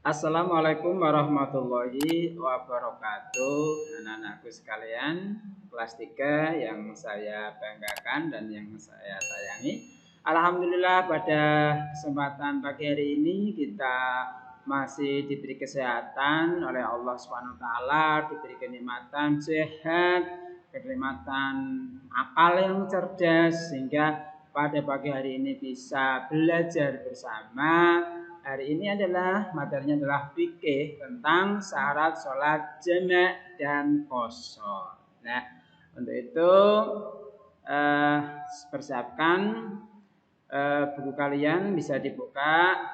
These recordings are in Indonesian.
Assalamualaikum warahmatullahi wabarakatuh. Anak-anakku sekalian, kelas 3 yang saya banggakan dan yang saya sayangi. Alhamdulillah pada kesempatan pagi hari ini kita masih diberi kesehatan oleh Allah Subhanahu wa taala, diberi kenikmatan sehat, kenikmatan akal yang cerdas sehingga pada pagi hari ini bisa belajar bersama. Hari ini adalah materinya adalah fikih tentang syarat sholat jamak dan qashar. Nah, untuk itu persiapkan buku kalian bisa dibuka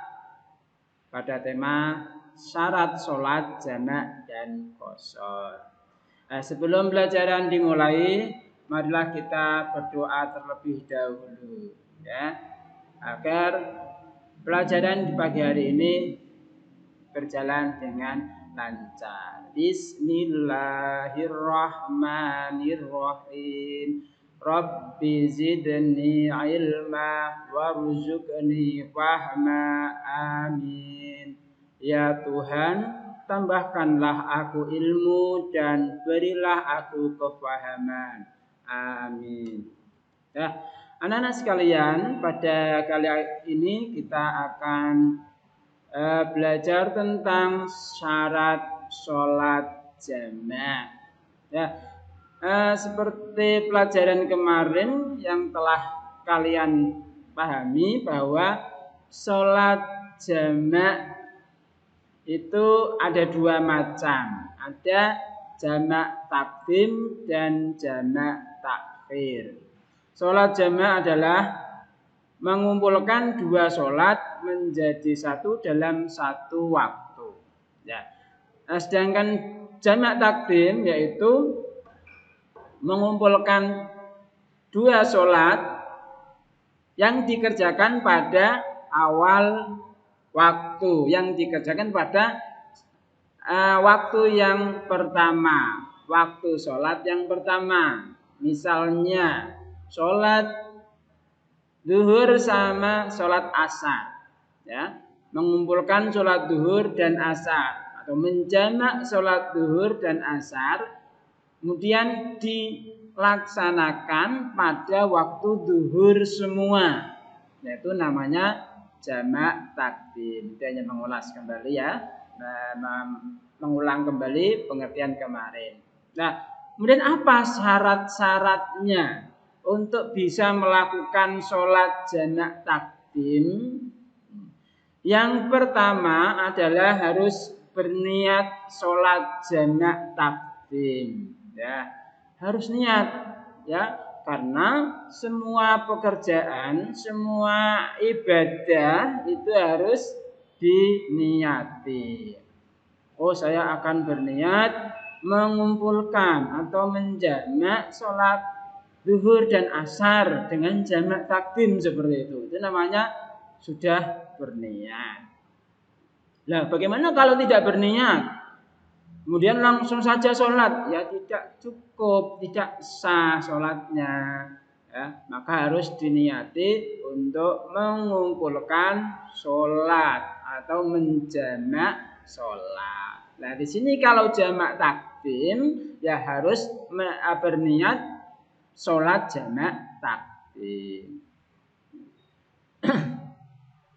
pada tema syarat sholat jamak dan qashar. Sebelum pelajaran dimulai, marilah kita berdoa terlebih dahulu, ya, agar pelajaran di pagi hari ini berjalan dengan lancar. Bismillahirrahmanirrahim. Rabbi zidni ilma warzuqni fahma. Amin. Ya Tuhan, tambahkanlah aku ilmu dan berilah aku kefahaman. Amin. Ya, anak-anak sekalian, pada kali ini kita akan belajar tentang syarat sholat jamak. Ya, seperti pelajaran kemarin yang telah kalian pahami bahwa sholat jamak itu ada dua macam. Ada jamak takdim dan jamak takhir. Sholat jamak adalah mengumpulkan dua sholat menjadi satu dalam satu waktu. Ya. Sedangkan jamak takdim yaitu mengumpulkan dua sholat yang dikerjakan pada awal waktu, yang dikerjakan pada waktu yang pertama, waktu sholat yang pertama. Misalnya sholat zuhur sama sholat asar, ya, mengumpulkan sholat zuhur dan asar atau menjamak sholat zuhur dan asar, kemudian dilaksanakan pada waktu zuhur semua, yaitu namanya jamak takdim. Itu hanya mengulas kembali, ya, mengulang kembali pengertian kemarin. Nah, kemudian apa syarat-syaratnya untuk bisa melakukan sholat jamak takdim? Yang pertama adalah harus berniat sholat jamak takdim, ya, harus niat, ya, karena semua pekerjaan, semua ibadah itu harus diniati. Oh, saya akan berniat mengumpulkan atau menjamak sholat zuhur dan asar dengan jamak takdim seperti itu. Itu namanya sudah berniat. Nah, bagaimana kalau tidak berniat? Kemudian langsung saja sholat, ya tidak cukup, tidak sah sholatnya, ya, maka harus diniati untuk mengumpulkan sholat atau menjamak sholat. Nah, di sini kalau jamak takdim ya harus berniat sholat jamak takdim.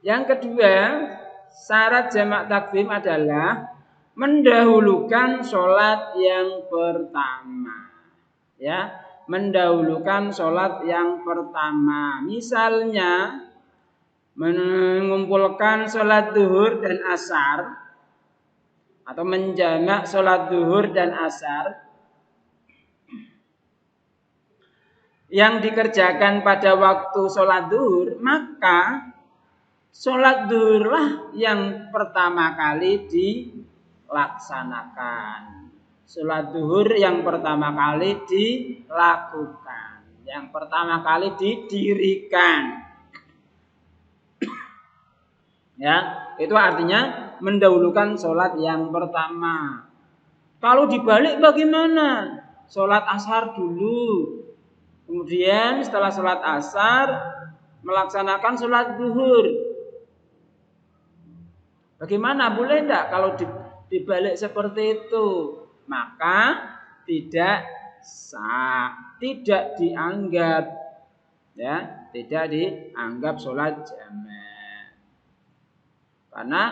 Yang kedua, syarat jamak takdim adalah mendahulukan sholat yang pertama, ya, mendahulukan sholat yang pertama. Misalnya mengumpulkan sholat zuhur dan asar atau menjamak sholat zuhur dan asar yang dikerjakan pada waktu sholat zuhur, maka sholat zuhurlah yang pertama kali dilaksanakan. Sholat zuhur yang pertama kali dilakukan, yang pertama kali didirikan. Ya, itu artinya mendahulukan sholat yang pertama. Kalau dibalik bagaimana? Sholat asar dulu, kemudian setelah sholat asar melaksanakan sholat zuhur. Bagaimana? Boleh enggak kalau dibalik seperti itu? Maka tidak sah, tidak dianggap, ya, tidak dianggap sholat jamak. Karena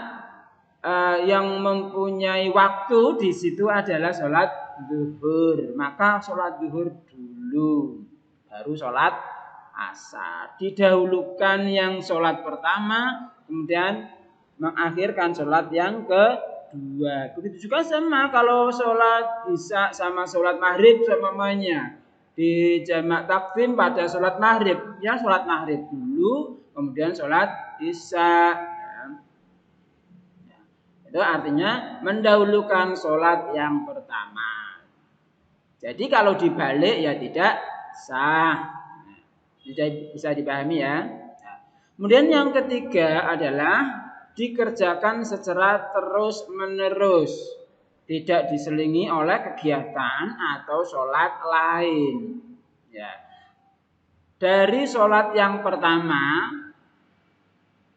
yang mempunyai waktu di situ adalah sholat zuhur, maka sholat zuhur dulu, baru sholat asar. Didahulukan yang sholat pertama, kemudian mengakhirkan sholat yang kedua. Begitu juga sama kalau sholat isya sama sholat maghrib semuanya. Di jamak takdim pada sholat maghrib, ya sholat maghrib dulu, kemudian sholat isya. Itu artinya mendahulukan sholat yang pertama. Jadi kalau dibalik ya tidak sah. Bisa dipahami ya. Kemudian yang ketiga adalah dikerjakan secara terus-menerus, tidak diselingi oleh kegiatan atau sholat lain. Ya. Dari sholat yang pertama,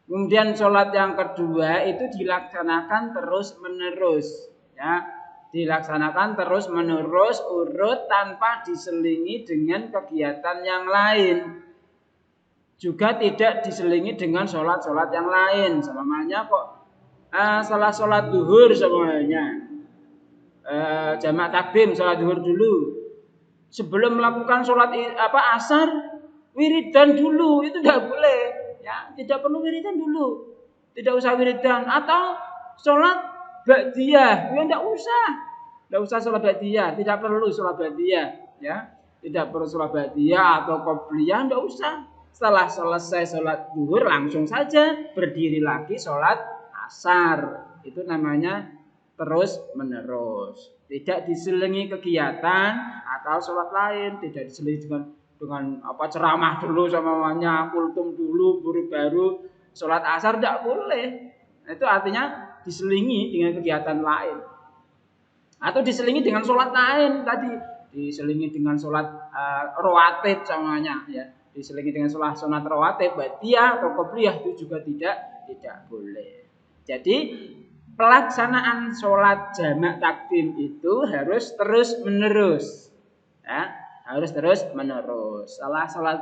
kemudian sholat yang kedua itu dilaksanakan terus-menerus. Ya. Dilaksanakan terus-menerus urut tanpa diselingi dengan kegiatan yang lain. Juga tidak diselingi dengan sholat-sholat yang lain. Selamanya kok setelah sholat duhur semuanya jamak takdim sholat duhur dulu. Sebelum melakukan sholat asar, wiridan dulu, itu tidak boleh. Ya, tidak perlu wiridan dulu. Tidak usah wiridan. Atau sholat ba'diyah, ya tidak usah. Tidak usah sholat ba'diyah, tidak perlu sholat ba'diyah. Ya, tidak perlu sholat ba'diyah atau qobliyah, tidak usah. Setelah selesai sholat zuhur langsung saja berdiri lagi sholat asar. Itu namanya terus menerus. Tidak diselingi kegiatan atau sholat lain. Tidak diselingi dengan ceramah dulu samanya, kultum dulu, baru sholat asar, tidak boleh. Itu artinya diselingi dengan kegiatan lain. Atau diselingi dengan sholat lain tadi. Diselingi dengan sholat rawatib samanya, ya. Diselingi dengan sholat rawatib, ba'diyah atau qobliyah itu juga tidak boleh. Jadi pelaksanaan sholat jamak takdim itu harus terus menerus, ya, harus terus menerus. Setelah sholat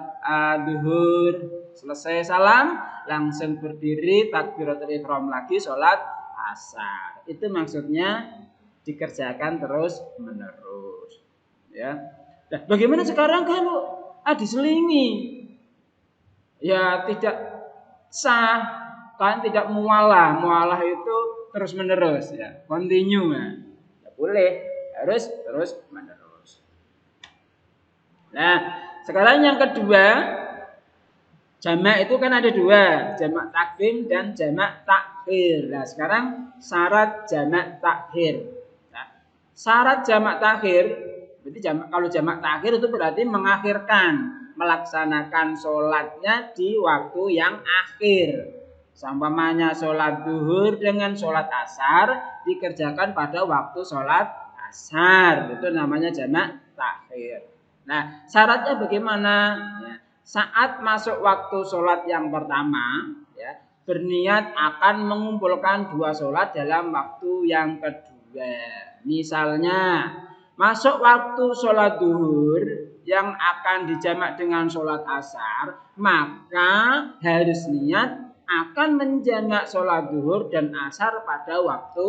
duhur selesai salam, langsung berdiri takbiratul ihram lagi sholat asar. Itu maksudnya dikerjakan terus menerus, ya. Nah, bagaimana sekarang kalau diselingi? Ya tidak sah, kan tidak mualah. Mualah itu terus menerus, ya, continue, ya. Tidak boleh, harus terus menerus. Nah, sekarang yang kedua, jamak itu kan ada dua, jamak takdim dan jamak takhir. Nah, sekarang syarat jamak takhir. Nah, syarat jamak takhir, berarti kalau jamak takhir itu berarti mengakhirkan, melaksanakan sholatnya di waktu yang akhir. Seumpamanya sholat duhur dengan sholat asar dikerjakan pada waktu sholat asar, itu namanya jamak takhir. Nah, syaratnya bagaimana? Ya, saat masuk waktu sholat yang pertama, ya, berniat akan mengumpulkan dua sholat dalam waktu yang kedua. Misalnya masuk waktu sholat duhur yang akan dijamak dengan sholat asar, maka harus niat akan menjamak sholat duhur dan asar pada waktu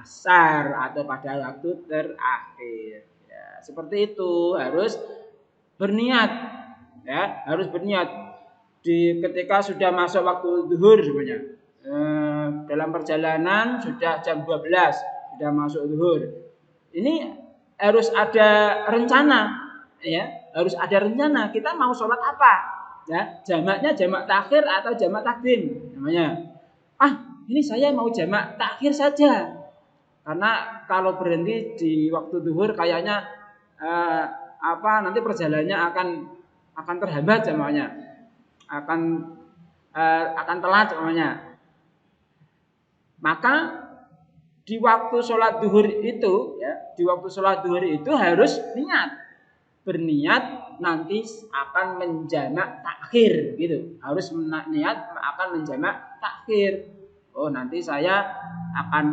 asar atau pada waktu terakhir. Ya, seperti itu, harus berniat, ya, harus berniat. Ketika sudah masuk waktu duhur sebenarnya, dalam perjalanan sudah jam 12, sudah masuk duhur. Ini harus ada rencana. Ya, harus ada rencana. Kita mau sholat apa? Ya, jamaknya jamak takhir atau jamak takdim namanya. Ini saya mau jamak takhir saja. Karena kalau berhenti di waktu duhur kayaknya nanti perjalanannya akan terhambat jamaknya. Akan telat jamaknya. Maka di waktu sholat duhur itu, ya, di waktu sholat duhur itu harus berniat nanti akan menjamak takhir, gitu. Harus niat akan menjamak takhir. Oh, nanti saya akan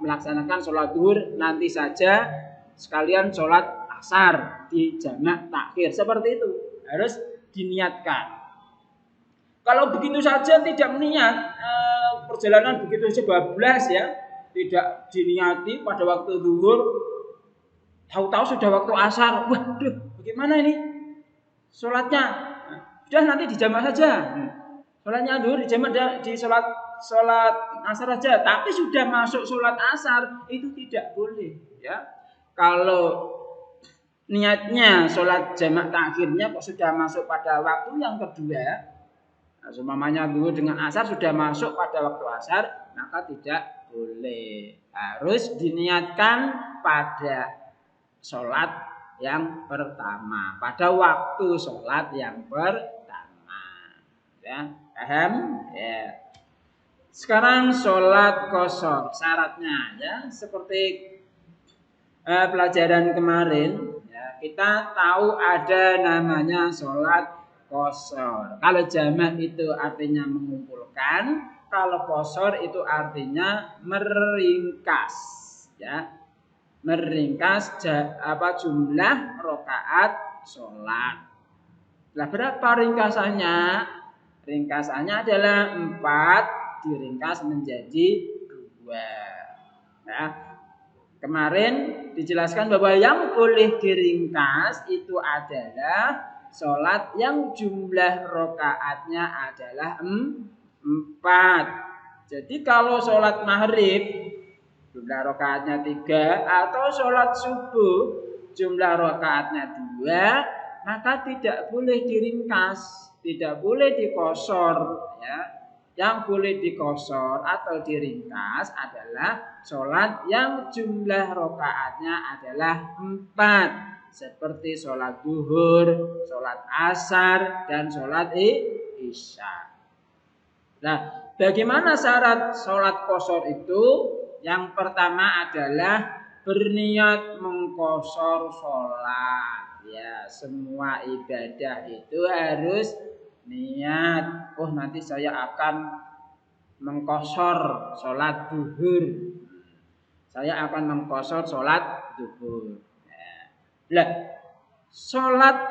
melaksanakan sholat zuhur nanti saja sekalian sholat asar di jamak takhir. Seperti itu harus diniatkan. Kalau begitu saja tidak niat, perjalanan begitu saja bablas ya, tidak diniati pada waktu zuhur, tahu-tahu sudah waktu asar. Waduh, bagaimana ini sholatnya? Sudah nanti dijamak saja. Sholatnya zuhur dijamak di sholat asar saja. Tapi sudah masuk sholat asar itu tidak boleh ya. Kalau niatnya sholat jamak takhirnya kok sudah masuk pada waktu yang kedua, seumpamanya zuhur dengan asar sudah masuk pada waktu asar, maka tidak boleh. Harus diniatkan pada sholat yang pertama, pada waktu sholat yang pertama. Ya, paham? Ya. Sekarang sholat qashar syaratnya ya seperti pelajaran kemarin ya, kita tahu ada namanya sholat qashar. Kalau jamak itu artinya mengumpulkan, kalau qashar itu artinya meringkas ya. Meringkas jumlah rakaat sholat. Nah, berapa ringkasannya? Ringkasannya adalah 4 diringkas menjadi 2. Ya. Kemarin dijelaskan bahwa yang boleh diringkas itu adalah sholat yang jumlah rakaatnya adalah 4. Jadi kalau sholat maghrib jumlah rakaatnya 3 atau sholat subuh jumlah rakaatnya 2, maka tidak boleh diringkas, tidak boleh dikosor ya. Yang boleh dikosor atau diringkas adalah sholat yang jumlah rakaatnya adalah 4, seperti sholat zuhur, sholat asar, dan sholat isya. Nah, bagaimana syarat sholat qashar itu? Yang pertama adalah berniat mengqashar sholat. Ya, semua ibadah itu harus niat. Oh, nanti saya akan mengqashar sholat zuhur. Saya akan mengqashar sholat zuhur. Nah, sholat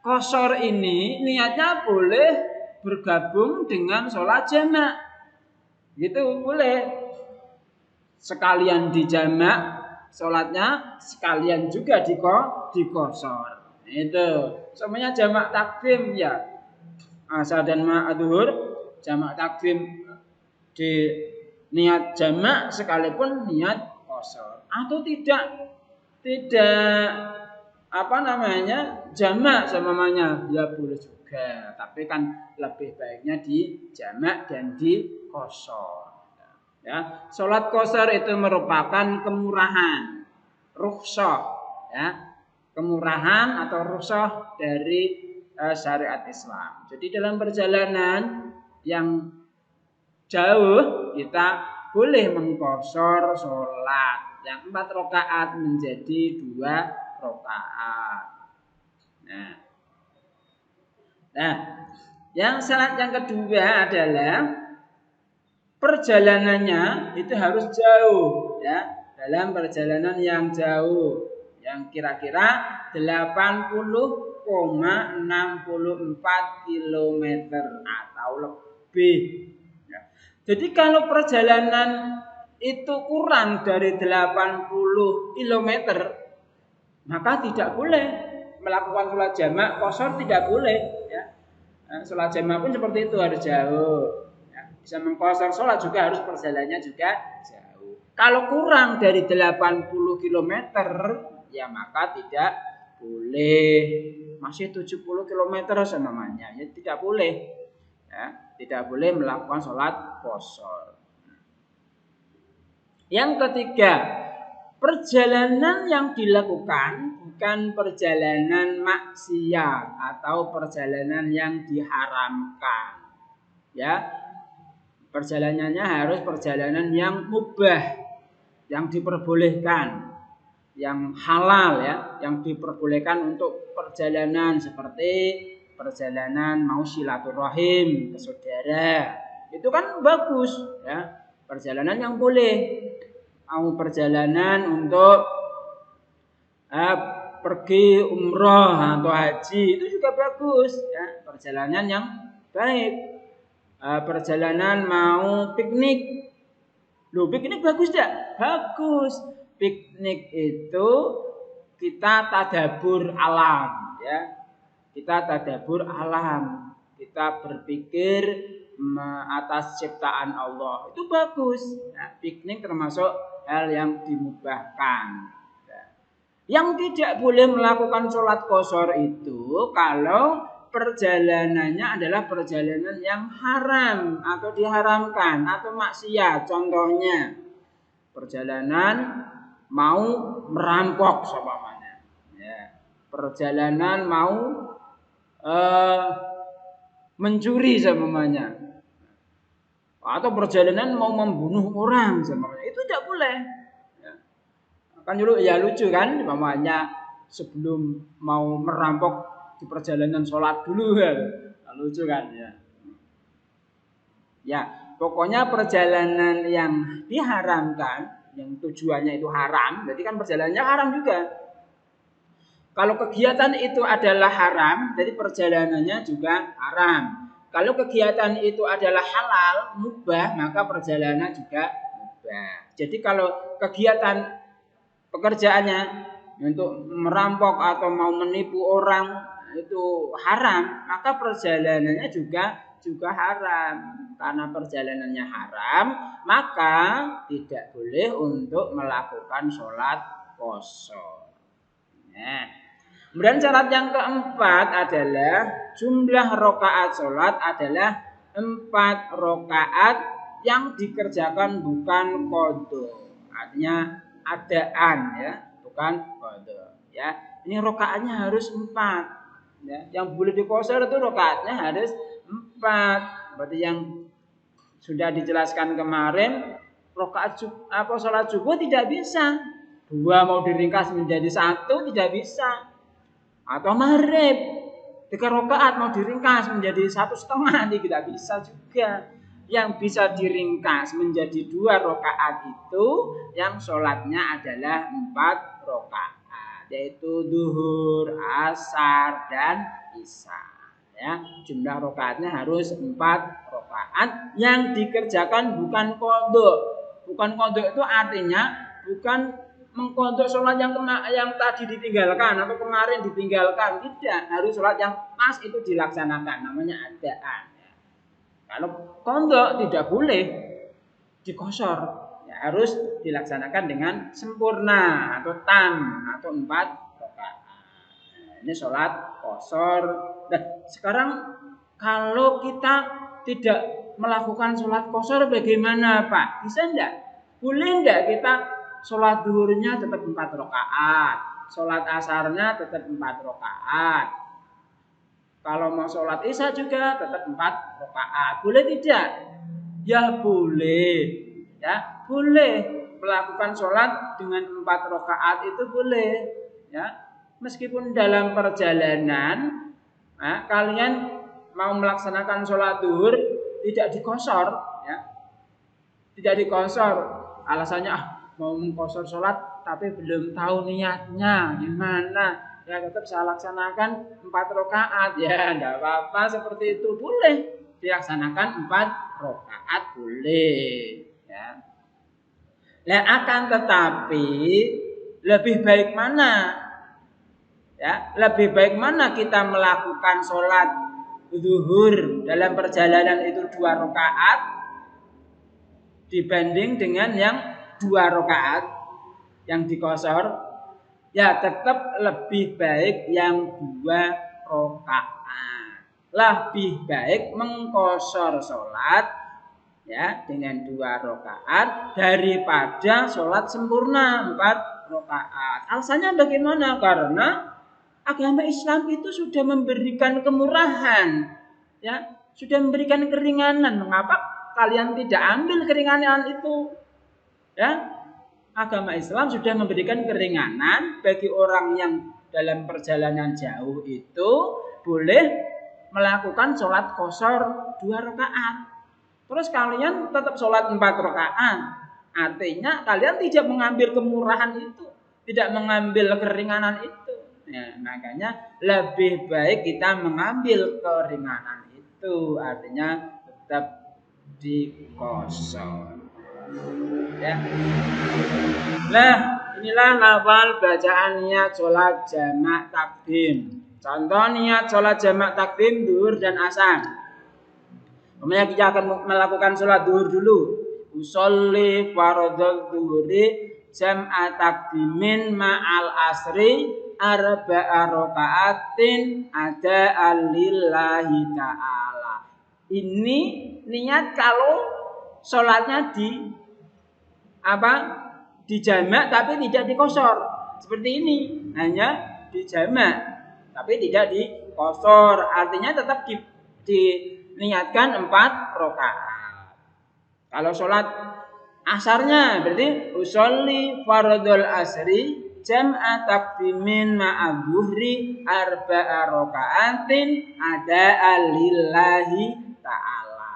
qashar ini niatnya boleh bergabung dengan sholat jamak. Gitu boleh. Sekalian dijamak sholatnya, sekalian juga dikosor. Itu semuanya jamak takdim ya. Asar dan zuhur jamak takdim di niat jamak sekalipun niat kosor. Atau tidak jamak semuanya ya boleh juga. Tapi kan lebih baiknya di jamak dan di kosor. Ya, sholat qashar itu merupakan kemurahan, rukhsah, ya, kemurahan atau rukhsah dari syariat Islam. Jadi dalam perjalanan yang jauh kita boleh mengqashar sholat yang 4 rakaat menjadi 2 rakaat. Nah, yang syarat yang kedua adalah perjalanannya itu harus jauh ya, dalam perjalanan yang jauh yang kira-kira 80,64 km atau lebih ya. Jadi kalau perjalanan itu kurang dari 80 km maka tidak boleh melakukan sholat jamak qashar, tidak boleh ya. Sholat jamak pun seperti itu, harus jauh. Bisa mengqashar sholat juga harus perjalanannya juga jauh. Kalau kurang dari 80 km ya maka tidak boleh. Masih 70 km namanya ya tidak boleh. Ya, tidak boleh melakukan sholat qashar. Yang ketiga, perjalanan yang dilakukan bukan perjalanan maksiat atau perjalanan yang diharamkan. Ya. Perjalanannya harus perjalanan yang mubah, yang diperbolehkan, yang halal ya, yang diperbolehkan untuk perjalanan seperti perjalanan mau silaturahim ke saudara itu kan bagus ya, perjalanan yang boleh. Mau perjalanan untuk pergi umroh atau haji itu juga bagus ya, perjalanan yang baik. Perjalanan mau piknik, loh piknik bagus tidak? Bagus. Piknik itu kita tadabur alam ya, kita tadabur alam, kita berpikir atas ciptaan Allah, itu bagus. Nah, piknik termasuk hal yang dimubahkan. Yang tidak boleh melakukan sholat qashar itu kalau perjalanannya adalah perjalanan yang haram atau diharamkan atau maksiat. Contohnya perjalanan mau merampok seumpamanya, ya. Perjalanan mau mencuri seumpamanya, atau perjalanan mau membunuh orang seumpamanya, itu tidak boleh. Kan dulu ya lucu kan, mamanya sebelum mau merampok di perjalanan sholat dulu kan, lucu kan ya. Ya pokoknya perjalanan yang diharamkan, yang tujuannya itu haram, berarti kan perjalanannya haram juga. Kalau kegiatan itu adalah haram, jadi perjalanannya juga haram. Kalau kegiatan itu adalah halal, mubah, maka perjalanan juga mubah. Jadi kalau kegiatan pekerjaannya untuk merampok atau mau menipu orang itu haram, maka perjalanannya juga haram. Karena perjalanannya haram, maka tidak boleh untuk melakukan sholat qashar. Nah, kemudian syarat yang keempat adalah jumlah rakaat sholat adalah 4 rakaat yang dikerjakan bukan qadha. Artinya adaan ya, bukan qadha ya. Ini rakaatnya harus 4 ya. Yang boleh diqashar itu rakaatnya harus 4. Berarti yang sudah dijelaskan kemarin, rakaat sholat subuh tidak bisa 2 mau diringkas menjadi 1 tidak bisa. Atau maghrib 3 rakaat mau diringkas menjadi 1,5 tidak bisa juga. Yang bisa diringkas menjadi 2 rakaat itu yang sholatnya adalah 4 rakaat, yaitu zuhur, asar, dan isya. Ya, jumlah rakaatnya harus 4 rakaat yang dikerjakan bukan qadha. Bukan qadha itu artinya bukan mengqadha sholat yang tadi ditinggalkan atau kemarin ditinggalkan, tidak. Harus sholat yang pas itu dilaksanakan, namanya adaan. Kalau qadha tidak boleh diqashar, ya, harus dilaksanakan dengan sempurna atau tam atau 4 rakaat. Ini sholat qashar. Nah, sekarang kalau kita tidak melakukan sholat qashar bagaimana Pak? Bisa enggak? Boleh enggak kita sholat duhurnya tetap 4 rakaat, sholat asarnya tetap 4 rakaat, kalau mau sholat isya juga tetap 4 rakaat. Boleh tidak? Ya boleh. Ya boleh melakukan sholat dengan 4 rakaat itu boleh. Ya meskipun dalam perjalanan, nah, kalian mau melaksanakan sholat duhur tidak diqashar, ya tidak diqashar. Alasannya mau mengqashar sholat tapi belum tahu niatnya gimana, ya tetap saya laksanakan 4 rakaat ya, enggak apa-apa, seperti itu boleh dilaksanakan 4 rakaat boleh ya. Nah, akan tetapi lebih baik mana ya, lebih baik mana kita melakukan sholat zuhur dalam perjalanan itu 2 rakaat dibanding dengan yang 2 rakaat yang diqashar? Ya tetap lebih baik yang 2 rakaat. Lebih baik mengqashar sholat ya dengan 2 rakaat daripada sholat sempurna 4 rakaat. Alasannya bagaimana? Karena agama Islam itu sudah memberikan kemurahan, ya sudah memberikan keringanan. Mengapa kalian tidak ambil keringanan itu? Ya, agama Islam sudah memberikan keringanan bagi orang yang dalam perjalanan jauh itu boleh melakukan sholat qashar 2 rakaat. Terus kalian tetap sholat 4 rakaat. Artinya kalian tidak mengambil kemurahan itu, tidak mengambil keringanan itu. Ya, makanya lebih baik kita mengambil keringanan itu. Artinya tetap dikosor. Ya. Nah, inilah lafal bacaan niat sholat jamak takdim. Contoh niat sholat jamak takdim duhur dan asar. Kemudian kita akan melakukan sholat duhur dulu. Usolli fardhu duhuri jam'a takdimin ma'al asri arba'a raka'atin ada lillahi ta'ala. Ini niat kalau sholatnya dijamak tapi tidak dikosor. Seperti ini, hanya dijamak tapi tidak dikosor. Artinya tetap diniatkan 4 rakaat. Kalau sholat asarnya berarti usolli fardhul asri jam'a takdimin ma'a dhuhri arba'a raka'atin ada lillahi ta'ala.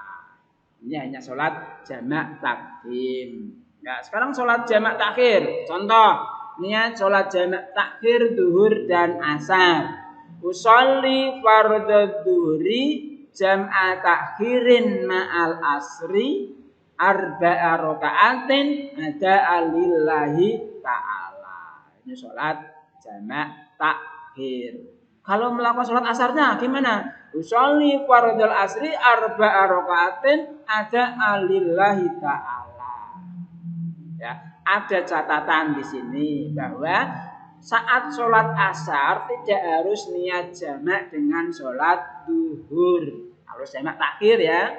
Ini hanya sholat jamak takdim. Ya, sekarang sholat jamak takhir. Contoh, niat sholat jamak takhir duhur dan asar. Usolli fardhu duhri jam'a takhirin ma'al asri arba'a raka'atin ada lillahi ta'ala. Ini sholat jamak takhir. Kalau melakukan sholat asarnya gimana? Usolli fardhul asri arba'a raka'atin ada lillahi ta'ala. Ya, ada catatan di sini bahwa saat sholat asar tidak harus niat jamak dengan sholat duhur. Harus jamak takhir ya.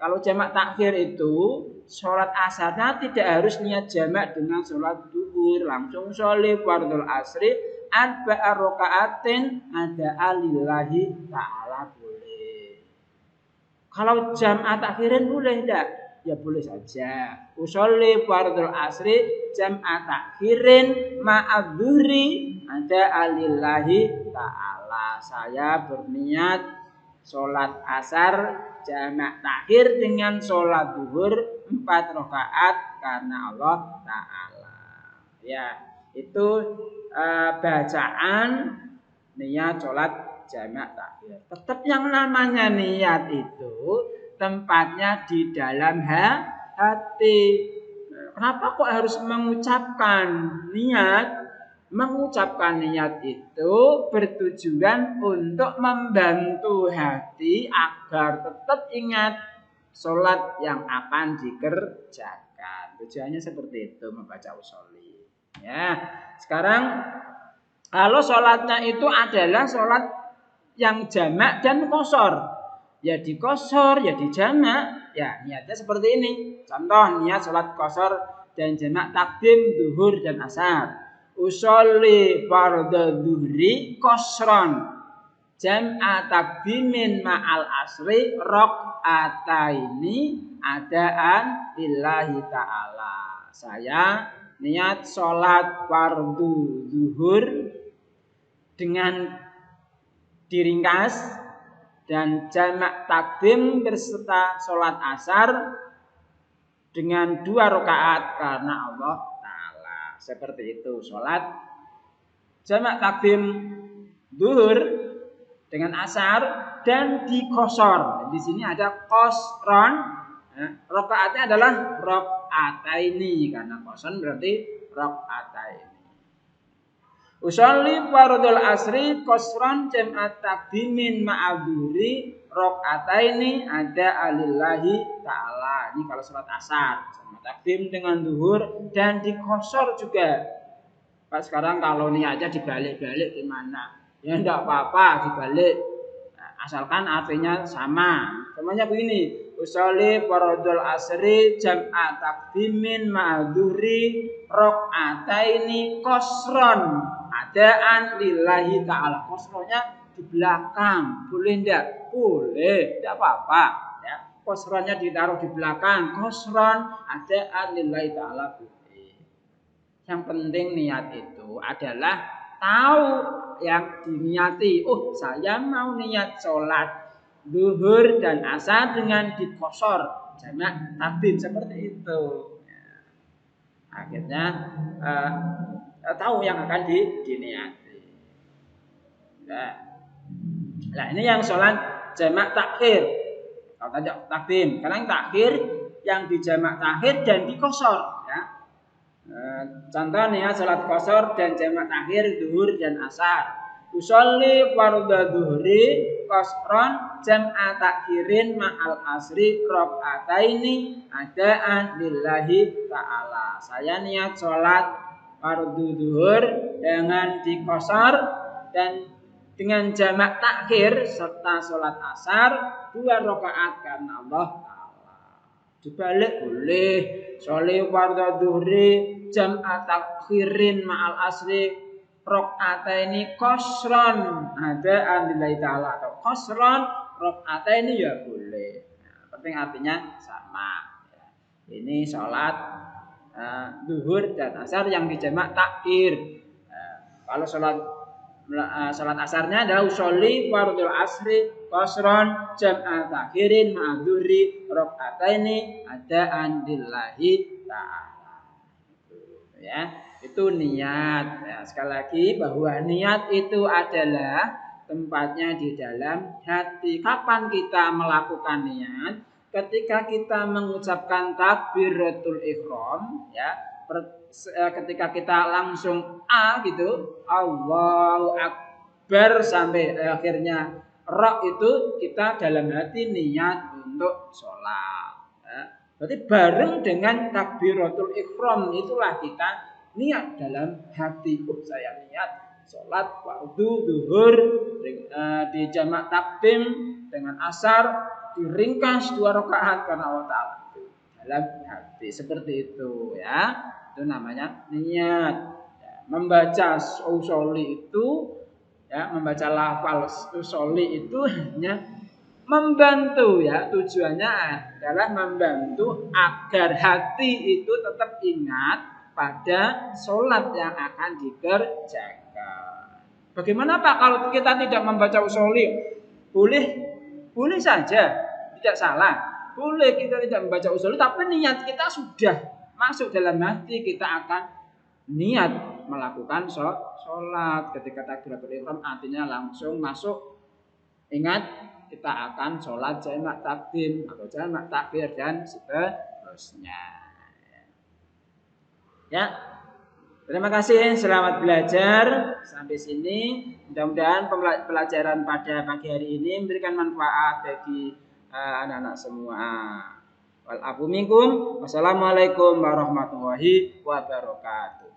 Kalau jamak takhir itu sholat asarnya tidak harus niat jamak dengan sholat duhur. Langsung sholli fardhul asri arba'a raka'atin ada lillahi ta'ala boleh. Kalau jamak takhirin boleh enggak? Ya boleh saja. Usolli fardhul asri jam'a takhirin ma'adzuhri ada lillahi ta'ala. Saya berniat sholat asar jamak takhir dengan sholat zuhur 4 rakaat karena Allah Ta'ala. Ya, itu bacaan niat sholat jamak takhir. Tetap yang namanya niat itu tempatnya di dalam hati. Kenapa kok harus mengucapkan niat? Mengucapkan niat itu bertujuan untuk membantu hati agar tetap ingat sholat yang akan dikerjakan. Tujuannya seperti itu membaca usolli. Ya, sekarang kalau sholatnya itu adalah sholat yang jamak dan qashar, ya dikosor, ya dijamak, ya niatnya seperti ini. Contoh niat sholat qashar dan jamak takdim duhur dan asar. Usolli fardhu dhuhri qashran jam'a takdimin ma'al asri rakaataini adaan lillahi ta'ala. Saya niat sholat fardhu zuhur dengan diringkas dan jamak takdim berserta sholat asar dengan 2 rakaat karena Allah Ta'ala. Seperti itu sholat jamak takdim zuhur dengan asar dan dikosor. Di sini ada qashran. Rakaatnya adalah rakaataini karena qashran berarti rakaataini. Usolli fardhul asri qashran jam'at takdimin ma'adzuhri rakaataini ada lillahi ta'ala. Ini kalau salat asar, sama takdim dengan zuhur dan dikosor juga. Pak sekarang kalau niatnya dibalik-balik gimana? Ya enggak apa-apa dibalik. Asalkan artinya sama. Semuanya begini. Usolli fardhul asri jam'at takdimin ma'adzuhri rakaataini qashran adaan lillahi ta'ala. Qashrannya di belakang. Boleh enggak? Boleh, enggak apa-apa ya. Qashrannya ditaruh di belakang. Qashran adaan lillahi ta'ala boleh. Yang penting niat itu adalah tahu yang diniati. Saya mau niat sholat duhur dan asar dengan dikosor. jamak takdim seperti itu. Akhirnya tahu yang akan diniati. Nah, ini yang sholat jamak takhir. Kalau tadi takdim, karena yang takhir yang di jamak takhir dan di qashar, ya. Contohnya sholat qashar dan jamak takhir zuhur dan asar. Usolli fardhu zuhri qashran jam'a takhirin ma'al asri rakaataini adaan lillahi ta'ala. Saya niat sholat fardhu zuhur dengan di qashar dan dengan jamak takhir serta sholat asar 2 rakaat karena Allah Ta'ala. Dibalik boleh sholat fardhu zuhri jam'a takhirin ma'al asri rakaataini qashran adaan lillahi ta'ala atau qashran rakaataini ya boleh. Penting artinya sama. Ini sholat zuhur dan asar yang dijamak takhir. Kalau sholat asarnya adalah usolli fardhu asri qashran jam'a takhirin ma'dzuri rakaataini adaan lillahi ta'ala. Ya. Itu niat. Ya, sekali lagi bahwa niat itu adalah tempatnya di dalam hati. Kapan kita melakukan niat? Ketika kita mengucapkan takbiratul ihram, ya. Ketika kita langsung gitu, Allahu Akbar sampai akhirnya ra itu kita dalam hati niat untuk sholat. Ya. Berarti bareng dengan takbiratul ihram itulah kita niat dalam hati. Saya niat sholat waktu zuhur di jamak takdim dengan asar diringkas 2 rakaat karena Allah Ta'ala dalam hati seperti itu, ya. Itu namanya niat. Ya, membaca usolli itu, ya, membaca lafal usolli itu hanya membantu, ya. Tujuannya adalah membantu agar hati itu tetap ingat pada sholat yang akan dikerjakan. Bagaimana Pak kalau kita tidak membaca usolli? Boleh saja, tidak salah. Boleh kita tidak membaca usolli, tapi niat kita sudah masuk dalam hati, kita akan niat melakukan sholat. Ketika takbiratul ihram artinya langsung masuk. Ingat, kita akan sholat jamak takdim atau jamak takhir dan seterusnya. Ya, terima kasih, selamat belajar sampai sini. Mudah-mudahan pelajaran pada pagi hari ini memberikan manfaat bagi anak-anak semua. Wal afu minkum. Wassalamualaikum warahmatullahi wabarakatuh.